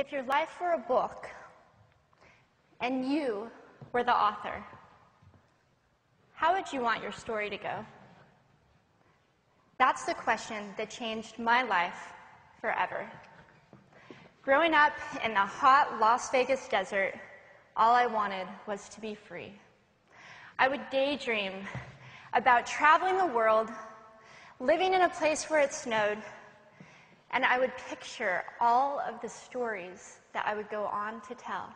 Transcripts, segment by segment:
If your life were a book and you were the author, how would you want your story to go? That's the question that changed my life forever. Growing up in the hot Las Vegas desert, all I wanted was to be free. I would daydream about traveling the world, living in a place where it snowed, and I would picture all of the stories that I would go on to tell.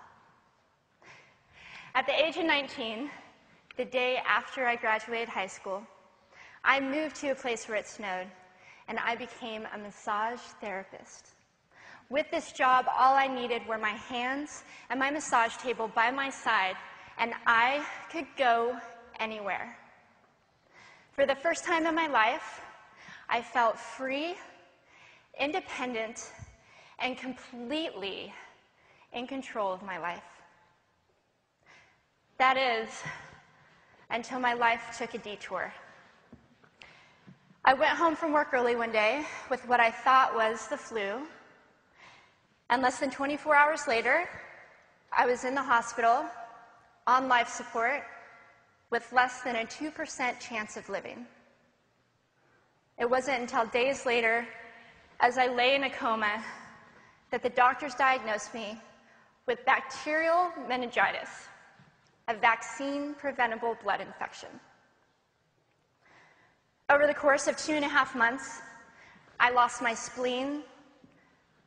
At the age of 19, the day after I graduated high school, I moved to a place where it snowed, and I became a massage therapist. With this job, all I needed were my hands and my massage table by my side, and I could go anywhere. For the first time in my life, I felt free, independent, and completely in control of my life. That is, until my life took a detour. I went home from work early one day with what I thought was the flu, and less than 24 hours later, I was in the hospital on life support with less than a 2% chance of living. It wasn't until days later, as I lay in a coma, that the doctors diagnosed me with bacterial meningitis, a vaccine-preventable blood infection. Over the course of 2.5 months, I lost my spleen,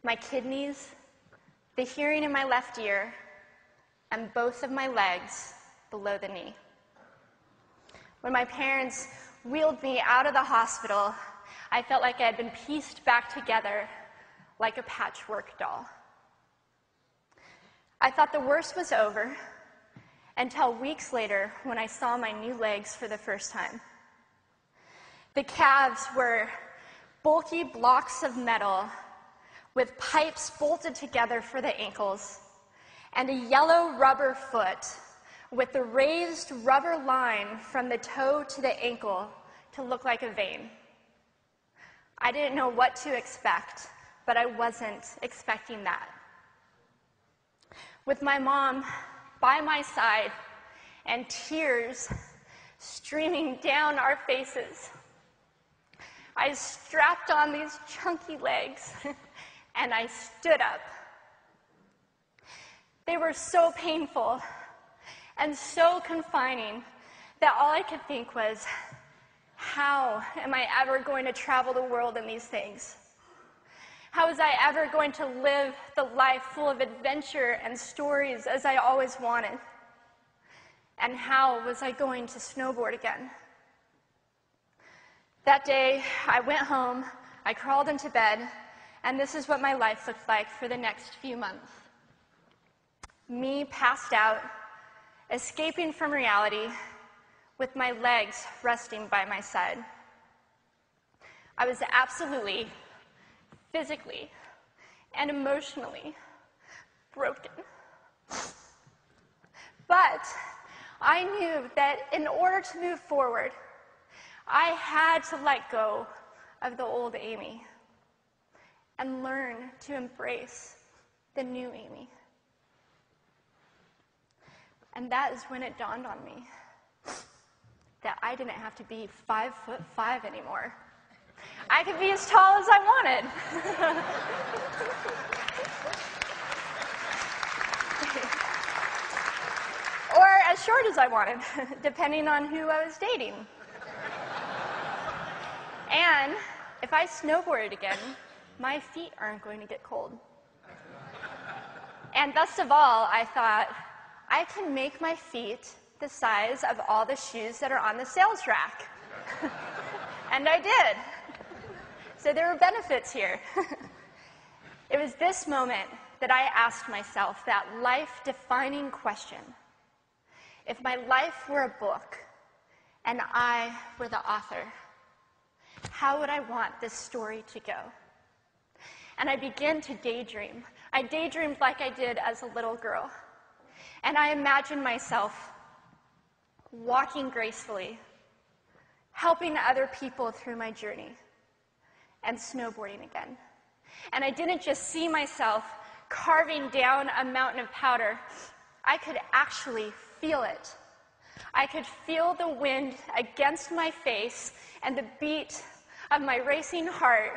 my kidneys, the hearing in my left ear, and both of my legs below the knee. When my parents wheeled me out of the hospital, I felt like I had been pieced back together like a patchwork doll. I thought the worst was over until weeks later when I saw my new legs for the first time. The calves were bulky blocks of metal with pipes bolted together for the ankles, and a yellow rubber foot with the raised rubber line from the toe to the ankle to look like a vein. I didn't know what to expect, but I wasn't expecting that. With my mom by my side and tears streaming down our faces, I strapped on these chunky legs and I stood up. They were so painful and so confining that all I could think was, how am I ever going to travel the world in these things? How was I ever going to live the life full of adventure and stories as I always wanted? And how was I going to snowboard again? That day, I went home, I crawled into bed, and this is what my life looked like for the next few months. Me passed out, escaping from reality, with my legs resting by my side. I was absolutely, physically, and emotionally broken. But I knew that in order to move forward, I had to let go of the old Amy and learn to embrace the new Amy. And that is when it dawned on me that I didn't have to be 5'5" anymore. I could be as tall as I wanted. Or as short as I wanted, depending on who I was dating. And if I snowboarded again, my feet aren't going to get cold. And best of all, I thought, I can make my feet the size of all the shoes that are on the sales rack. And I did. So there were benefits here. It was this moment that I asked myself that life-defining question. If my life were a book and I were the author, how would I want this story to go? And I began to daydream. I daydreamed like I did as a little girl. And I imagined myself walking gracefully, helping other people through my journey, and snowboarding again. And I didn't just see myself carving down a mountain of powder, I could actually feel it. I could feel the wind against my face and the beat of my racing heart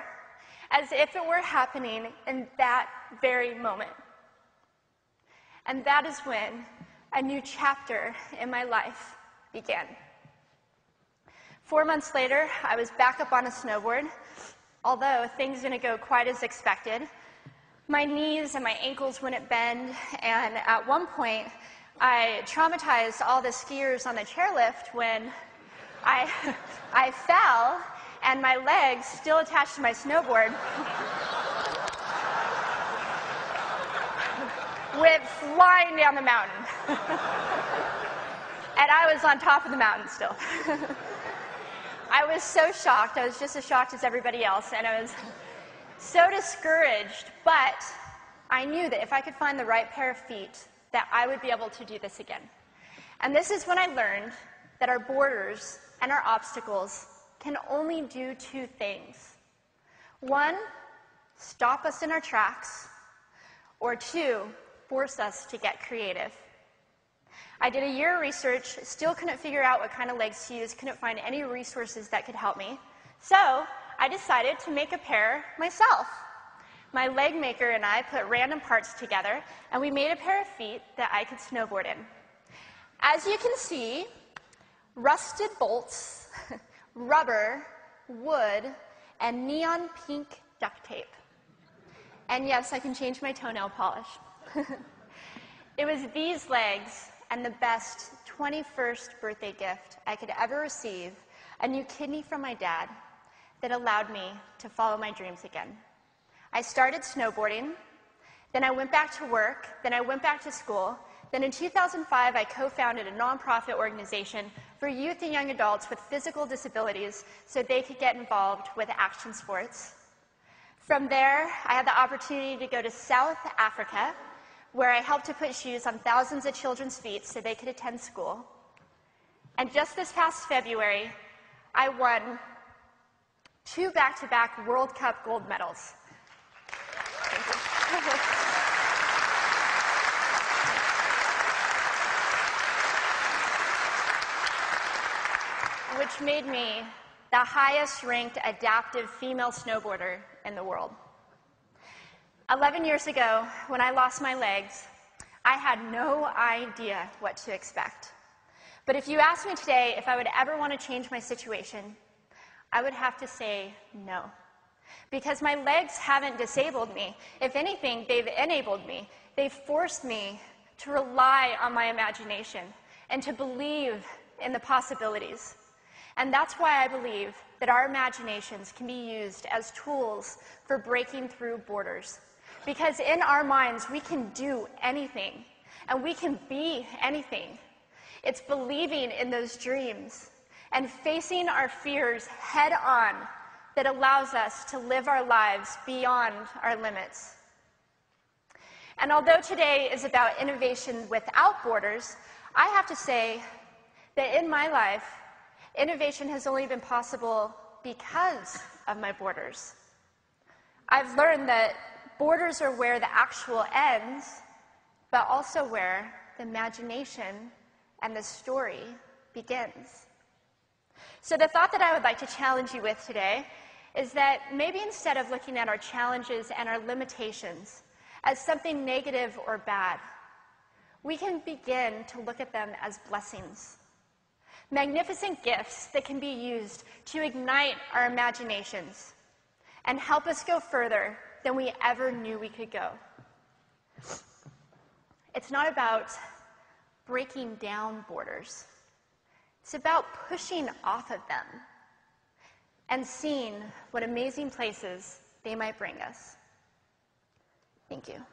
as if it were happening in that very moment. And that is when a new chapter in my life began. 4 months later, I was back up on a snowboard, although things didn't go quite as expected. My knees and my ankles wouldn't bend, and at one point, I traumatized all the skiers on the chairlift when I fell, and my legs, still attached to my snowboard, went flying down the mountain. And I was on top of the mountain still. I was so shocked. I was just as shocked as everybody else, and I was so discouraged, but I knew that if I could find the right pair of feet, that I would be able to do this again. And this is when I learned that our borders and our obstacles can only do two things. One, stop us in our tracks, or two, force us to get creative. I did a year of research, still couldn't figure out what kind of legs to use, couldn't find any resources that could help me. So I decided to make a pair myself. My leg maker and I put random parts together, and we made a pair of feet that I could snowboard in. As you can see, rusted bolts, rubber, wood, and neon pink duct tape. And yes, I can change my toenail polish. It was these legs and the best 21st birthday gift I could ever receive, a new kidney from my dad, that allowed me to follow my dreams again. I started snowboarding, then I went back to work, then I went back to school, then in 2005 I co-founded a nonprofit organization for youth and young adults with physical disabilities so they could get involved with action sports. From there, I had the opportunity to go to South Africa, where I helped to put shoes on thousands of children's feet so they could attend school. And just this past February, I won 2 back-to-back World Cup gold medals. Which made me the highest-ranked adaptive female snowboarder in the world. 11 years ago, when I lost my legs, I had no idea what to expect. But if you asked me today if I would ever want to change my situation, I would have to say no. Because my legs haven't disabled me. If anything, they've enabled me. They've forced me to rely on my imagination and to believe in the possibilities. And that's why I believe that our imaginations can be used as tools for breaking through borders. Because in our minds, we can do anything, and we can be anything. It's believing in those dreams and facing our fears head on that allows us to live our lives beyond our limits. And although today is about innovation without borders, I have to say that in my life, innovation has only been possible because of my borders. I've learned that borders are where the actual ends, but also where the imagination and the story begins. So the thought that I would like to challenge you with today is that maybe instead of looking at our challenges and our limitations as something negative or bad, we can begin to look at them as blessings. Magnificent gifts that can be used to ignite our imaginations and help us go further than we ever knew we could go. It's not about breaking down borders. It's about pushing off of them and seeing what amazing places they might bring us. Thank you.